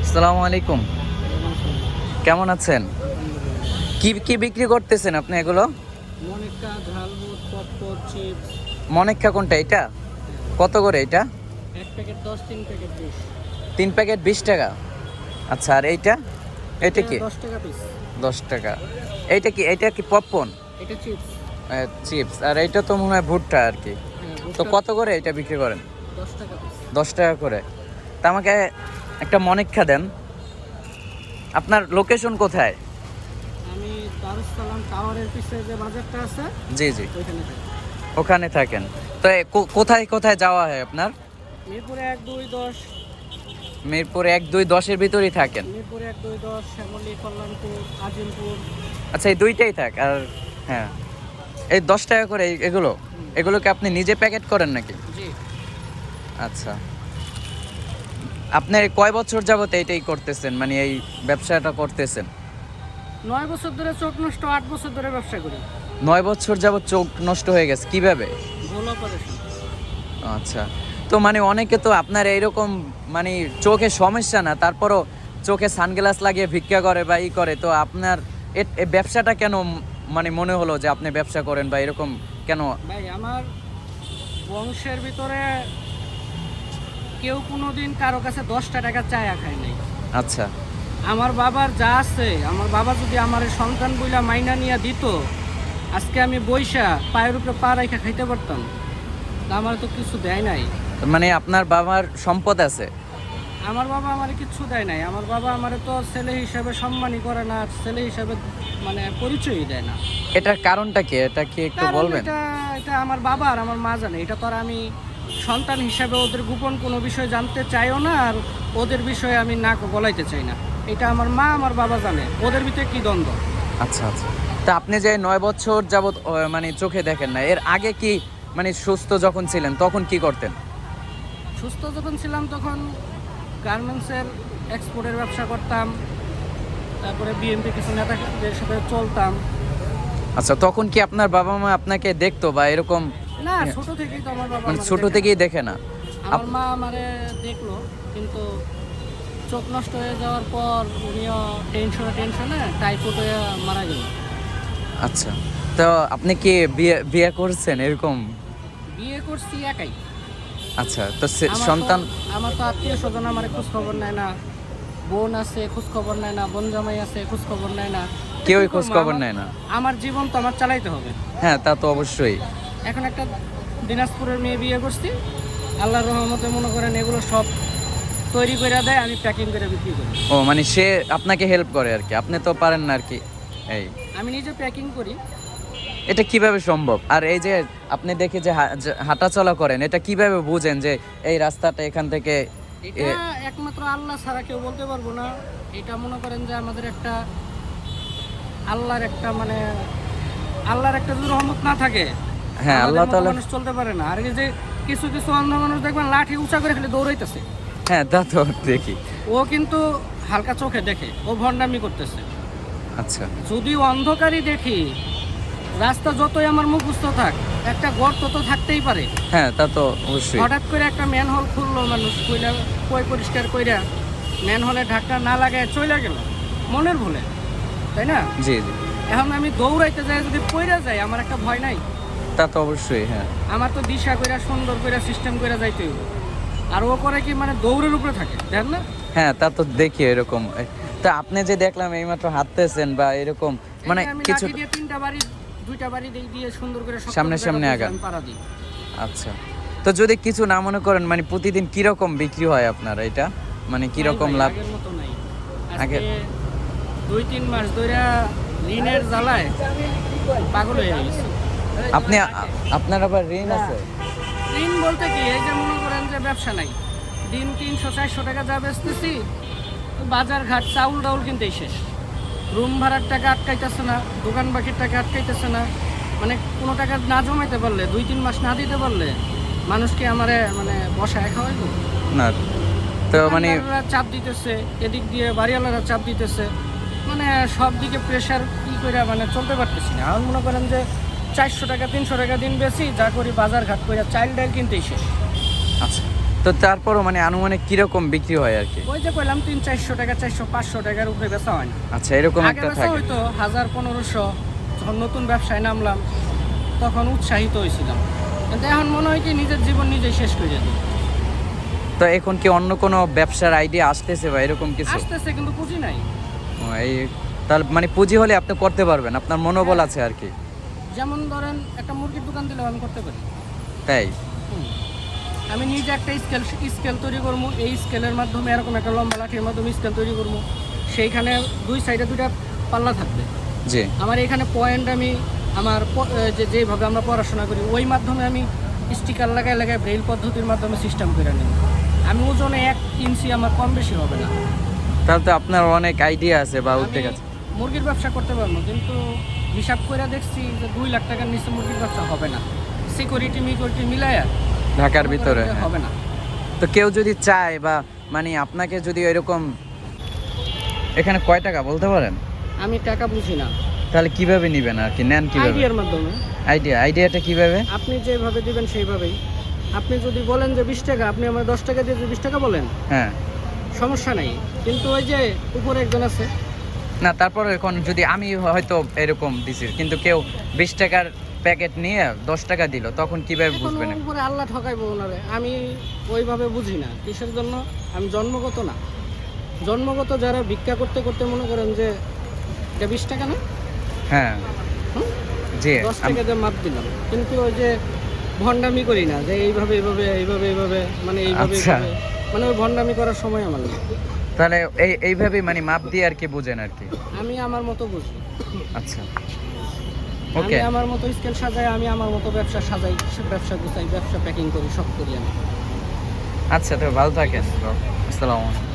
আসসালামু আলাইকুম, কেমন আছেন? কি কি বিক্রি করতেছেন আপনি এগুলো? মনিকা, ঝালমুট, পপকর্ন, চিপস। মনিকা কোনটা এটা? কত করে এটা? এক প্যাকেট 10, 3 প্যাকেট 20। 3 প্যাকেট 20 টাকা। আচ্ছা, আর এইটা? এটা কি? 10 টাকা পিস। 10 টাকা। এইটা কি? এটা কি পপকর্ন? এটা চিপস। চিপস। আর এইটা তো মনে হয় ভুট্টা আর কি। হ্যাঁ, তো কত করে এটা বিক্রি করেন? 10 টাকা পিস। 10 টাকা করে। তা আমাকে একটা মনিকা দেন। আপনার লোকেশন কোথায়? আমি দারুস সালাম টাওয়ারের পিছে যে বাজারটা আছে জি জি, ওইখানে থাকি। ওখানে থাকেন। তো কোথায় কোথায় যাওয়া হয় আপনার? মিরপুরে 1, 2, 10। মিরপুর 1, 2, 10-এর ভিতরেই থাকেন? মিরপুরে 1, 2, 10, শ্যামলী, কল্যাণপুর, আজিমপুর। আচ্ছা, এই দুইটাই থাক। আর হ্যাঁ, এই 10 টাকা করে এগুলো এগুলোকে আপনি নিজে প্যাকেট করেন নাকি? জি। আচ্ছা, আপনি কয় বছর যাবত এইটাই করতেছেন, মানে এই ব্যবসাটা করতেছেন? 9 বছর ধরে চোখ নষ্ট, 8 বছর ধরে ব্যবসা করি। 9 বছর যাবত চোখ নষ্ট হয়ে গেছে কিভাবে? গোল অপারেশন। আচ্ছা, তো মানে অনেকে তো আপনার এইরকম মানে চোখে সমস্যা না, তারপরও চোখে সানগ্লাস লাগিয়ে ভিক্ষা করে বা ই করে, তো আপনার এই ব্যবসাটা কেন মানে মনে হলো যে আপনি ব্যবসা করেন বা এরকম কেন? ভাই, আমার বংশের ভিতরে কেউ কোনোদিন কারো কাছে 10টা টাকা চায়া খায় নাই। আচ্ছা আমার বাবার যা আছে, আমার বাবা যদি আমার সন্তান বইলা মাইনা নিয়ে দিত, আজকে আমি বইসা পায়ের উপরে পা রাইখা খাইতে পারতাম। তা আমার তো কিছু দেয় নাই। মানে আপনার বাবার সম্পদ আছে? আমার বাবা আমারে কিচ্ছু দেয় নাই। আমার বাবা আমারে তো ছেলে হিসাবে সম্মানই করে না, ছেলে হিসাবে মানে পরিচয়ই দেয় না। এটার কারণটা কি? এটা কি একটু কারণ বলবেন? এটা আমার বাবা আর আমার মা জানে। এটা তো আর আমি সন্তান হিসাবে ওদের গোপন কোনো বিষয় জানতে চাইও না, আর ওদের বিষয়ে আমি নাক গলাইতে চাই না। এটা আমার মা আমার বাবা জানে ওদের ভিতরে কি দ্বন্দ্ব। আচ্ছা আচ্ছা, তা আপনি যে 9 বছর যাবত মানে চোখে দেখেন না, এর আগে কি মানে সুস্থ যখন ছিলেন তখন কি করতেন? সুস্থ যখন ছিলাম তখন গার্মেন্টসের এক্সপোর্টের ব্যবসা করতাম, তারপরে বিএমপি কিছু নেতাদের সাথে চলতাম। আচ্ছা, তখন কি আপনার বাবা মা আপনাকে দেখতো বা এরকম? না, ছোট থেকেই তো আমার বাবা মানে আমারে ছোট দেখে না। থেকেই দেখে না? আমার মা আমারে দেখলো, কিন্তু চোখ নষ্ট হয়ে যাওয়ার পর উনিও টেনশনে টাইফয়েড হয়ে মারা গেল। আচ্ছা, তো আপনি কি বিয়ে বিয়ে করছেন এরকম? বিয়ে করছি একাই। আচ্ছা, তো সন্তান সন্তান? আমার তো আত্মীয় স্বজন আমার খোঁজ খবর নেয় না। বোন আছে, খোঁজ খবর নেয় না। বোন জামাই আছে, খোঁজ খবর নেয় না। কেউই খোঁজ খবর নেয় না? আমার জীবন তো আমার চালাইতে হবে। হ্যাঁ, তা তো অবশ্যই। এখন একটা দিনাজপুরের মেয়ে বিয়ে করছি, আল্লাহর রহমতে মনে করেন এগুলো সব তৈরি করে দেয়, আমি প্যাকিং করে বিক্রি করি। ও মানে সে আপনাকে হেল্প করে আর কি, আপনি তো পারেন না আর কি। এই আমি নিজে প্যাকিং করি। এটা কিভাবে সম্ভব? আর এই যে আপনি দেখে যে হাঁটাচলা করেন, এটা কিভাবে বুঝেন যে এই রাস্তাটা এখান থেকে? এটা একমাত্র আল্লাহ ছাড়া কেউ বলতে পারবো না। এটা মনে করেন যে আমাদের একটা আল্লাহর একটা মানে আল্লাহর একটা যদি রহমত না থাকে, হ্যাঁ, আমাদের আল্লাহ মতো তাআলা। মানুষ চলতে পারে না। আর এই যে কিছু কিছু অন্ধ মানুষ দেখবেন লাঠি উঁচা করে খালি দৌড়াইতেছে, হ্যাঁ, তা তো দেখি। ও কিন্তু হালকা চোখে দেখে, ও ভণ্ডামি করতেছে। আচ্ছা, যদি অন্ধকারই দেখি, রাস্তা যতই আমার মুখস্থ থাক, একটা গর্ত তো থাকতেই পারে। হ্যাঁ, তা তো অবশ্যই। হঠাৎ করে একটা ম্যানহোল খুললো, মানুষ কইলা কই পরিষ্কার কইরা ম্যানহোলে ঢাকা না লাগায় চলে গেল মনের ভুলে, তাই না? জি জি, এখন আমি দৌড়াইতে যাই, যদি পইরা যাই, আমার একটা ভয় নাই? তা তো অবশ্যই। হ্যাঁ আমার তো দিশা কইরা সুন্দর কইরা সিস্টেম কইরা যাইতে হইব। আর ও করে কি মানে দৌড়ের উপরে থাকে, দেখেন না? হ্যাঁ, তা তো দেখি এরকম। তা আপনি যে দেখলাম এইমাত্র হাঁটতেছেন বা এরকম মানে এই যে আমি কিছু লাঠি দিয়ে 3টা বাড়ি 2টা বাড়ি দিয়ে সুন্দর করে শক্ত সামনে করে সামনে বসে আগান। আমি পাড়া দিই। আচ্ছা, তো যদি কিছু না মনে করেন, মানে প্রতিদিন কিরকম বিক্রি হয় আপনার এটা, মানে কিরকম নাই ভাই, লাভ? আগের মতো নাই। আগে আজকে 2-3 মাস ধরে ঋণের জ্বালায় পাগল হয়ে গেছে। আপনি আপনার আবার ঋণ আছে? ঋণ বলতে কি, এই যে মনে করেন যে ব্যবসা নাই, দিন 300-400 টাকা যা বেচতেছি, বাজার ঘাট চাউল ডাউল কিনতেই শেষ। রুম ভাড়ার টাকা আটকাইতেছে না, দোকান বাকির টাকা আটকাইতেছে না। মানে কোনো টাকা না জমাইতে পারলে, 2-3 মাস না দিতে পারলে, মানুষকে আমারে মানে বসায় খাওয়াইবো না, তো মানে দোকানদাররা চাপ দিতেছে, এদিক দিয়ে বাড়িওয়ালারা চাপ দিতেছে, মানে সব দিকে প্রেশার কি করে মানে চলতে পারতেছি না। এখন মনে করেন যে 400 টাকা 300 টাকা দিন বেশি যা করি বাজার ঘাট করে চাইল ডাইল কিনতেই শেষ। আচ্ছা, তো তারপরও মানে আনুমানিক কিরকম বিক্রি হয় আর কি? ওই যে কইলাম 300-400 টাকা 400-500 টাকার উপরে বেচা হয় না। আচ্ছা, এরকম আগে একটা বেচা থাকে। হয়তো 1000-1500। যখন নতুন ব্যবসায় নামলাম তখন উৎসাহিত হয়েছিলাম, কিন্তু এখন মনে হয় কি নিজের জীবন নিজেই শেষ করে দিই। তো এখন কি অন্য কোনো ব্যবসার আইডিয়া আসতেছে বা এরকম কিছু? আসতেছে কিন্তু পুঁজি নাই। ও, এই তাহলে মানে পুঁজি হলে আপনি করতে পারবেন, আপনার মনোবল হ্যাঁ। আছে আর কি। যেমন ধরেন একটা মুরগির দোকান দিলেও আমি করতে পারি। তাই? হুম। আমি নিজে একটা স্কেল তৈরি করবো, এই স্কেলের মাধ্যমে এরকম একটা লম্বা লাঠির মাধ্যমে স্কেল তৈরি করবো, সেইখানে দুই সাইডে দুইটা পাল্লা থাকবে। জি। আমার এখানে পয়েন্ট আমি আমার যেভাবে আমরা পড়াশোনা করি ওই মাধ্যমে আমি স্টিকার লাগাই লাগাই ব্রেইল পদ্ধতির মাধ্যমে সিস্টেম করে নেব। আমি ওজনে 1 ইঞ্চি আমার কম বেশি হবে না। তাহলে তো আপনার অনেক আইডিয়া আছে বা আমি উদ্যোগ আছে। মুরগির ব্যবসা করতে পারবো, কিন্তু হিসাব করে দেখছি যে 2 লাখ টাকার নিচে মুরগির ব্যবসা হবে না। সিকিউরিটি মিলায়া ঢাকার ভিতরে, হ্যাঁ। হবে না। তো কেউ যদি চায় বা মানে আপনাকে যদি এরকম, এখানে কয় টাকা বলতে পারেন? আমি টাকা বুঝি না, তাহলে কিভাবে নিবেন আর কি, নেন কিভাবে? আইডিয়ার মাধ্যমে। আইডিয়াটা কিভাবে? আপনি যেভাবে দিবেন সেইভাবেই। আপনি যদি বলেন যে 20 টাকা, আপনি আমার 10 টাকা দিয়ে 20 টাকা বলেন, হ্যাঁ। সমস্যা নাই। কিন্তু ওই যে উপরে একজন আছে, না, তারপর এখন যদি আমি হয়তো এরকম দিছি, কিন্তু কেউ 20 টাকার প্যাকেট নিয়ে 10 টাকা দিল, তখন কিভাবে এখন বুঝবেন? উপরে আল্লাহ ঠকাইবো ওনারে। আমি ওইভাবে বুঝি না। কিসের জন্য? আমি জন্মগত না। জন্মগত যারা ভিক্ষা করতে করতে মনে করেন যে এটা 20 টাকা না, হ্যাঁ, হুম? জি। 10 টাকা দিয়ে মাপ দিলাম, কিন্তু ওই যে ভণ্ডামি করি না যে এইভাবে এইভাবে এইভাবে এইভাবে মানে এইভাবে আচ্ছা। এইভাবে, মানে ওই ভণ্ডামি করার সময় আমার নেই। তাহলে এইভাবেই মানে মাপ দিয়ে আর কি বুঝেন আর কি। আমি আমার মতো বুঝি। আচ্ছা, আমি ওকে। আমার মতো স্কেল সাজাই, আমি আমার মতো ব্যবসা সাজাই, ব্যবসা গুছাই, ব্যবসা প্যাকিং করি, সব করি আমি। আচ্ছা, তো ভালো থাকেন। আসসালামু আলাইকুম।